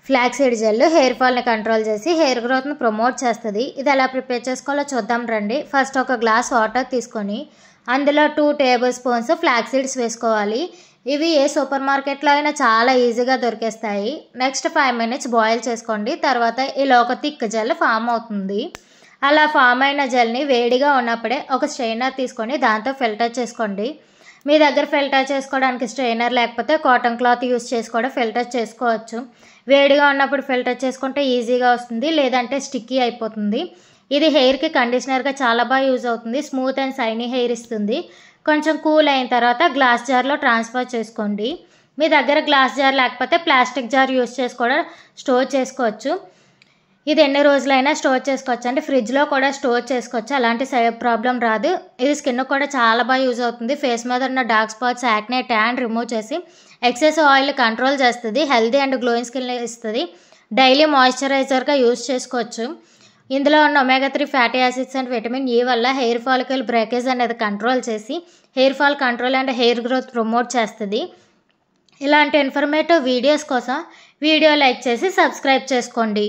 Flax seed gel hair ఫాల్ని control చేసి hair గ్రోత్ని ప్రమోట్ చేస్తుంది. ఇది ఎలా ప్రిపేర్ చేసుకోవాలో చూద్దాం రండి. ఫస్ట్ ఒక గ్లాస్ వాటర్ తీసుకొని అందులో 2 టేబుల్ స్పూన్స్ ఫ్లాక్స్ సీడ్స్ వేసుకోవాలి. ఇవి ఏ సూపర్ మార్కెట్లో అయినా చాలా ఈజీగా దొరికేస్తాయి. నెక్స్ట్ 5 మినిట్స్ బాయిల్ చేసుకోండి. తర్వాత ఇలా ఒక థిక్ జెల్ ఫామ్ అవుతుంది. అలా ఫామ్ అయిన జెల్ని వేడిగా ఉన్నప్పుడే ఒక స్ట్రైనర్ తీసుకొని దాంతో ఫిల్టర్ చేసుకోండి. మీ దగ్గర ఫిల్టర్ చేసుకోవడానికి స్ట్రైనర్ లేకపోతే కాటన్ క్లాత్ యూస్ చేసి కూడా ఫిల్టర్ చేసుకోవచ్చు. వేడిగా ఉన్నప్పుడు ఫిల్టర్ చేసుకుంటే ఈజీగా వస్తుంది, లేదంటే స్టిక్కీ అయిపోతుంది. ఇది హెయిర్కి కండిషనర్గా చాలా బాగా యూజ్ అవుతుంది. స్మూత్ అండ్ షైనీ హెయిర్ ఇస్తుంది. కొంచెం కూల్ అయిన తర్వాత గ్లాస్ జార్లో ట్రాన్స్ఫర్ చేసుకోండి. మీ దగ్గర గ్లాస్ జార్ లేకపోతే ప్లాస్టిక్ జార్ యూస్ చేసి కూడా స్టోర్ చేసుకోవచ్చు. ఇది ఎన్ని రోజులైనా స్టోర్ చేసుకోవచ్చు అండి. ఫ్రిడ్జ్లో కూడా స్టోర్ చేసుకోవచ్చు, అలాంటి ప్రాబ్లం రాదు. ఇది స్కిన్ కూడా చాలా బాగా యూజ్ అవుతుంది. ఫేస్ మీద ఉన్న dark spots, acne, tan remove చేసి ఎక్సెస్ ఆయిల్ కంట్రోల్ చేస్తుంది. హెల్దీ అండ్ గ్లోయింగ్ స్కిన్ ఇస్తుంది. డైలీ మాయిశ్చరైజర్గా యూజ్ చేసుకోవచ్చు. ఇందులో ఉన్న omega 3 fatty acids and vitamin E వల్ల హెయిర్ ఫాలికల్ బ్రేకేజ్ అనేది కంట్రోల్ చేసి hair fall control and hair growth promote చేస్తుంది. ఇలాంటి ఇన్ఫర్మేటివ్ వీడియోస్ కోసం వీడియో లైక్ చేసి సబ్స్క్రైబ్ చేసుకోండి.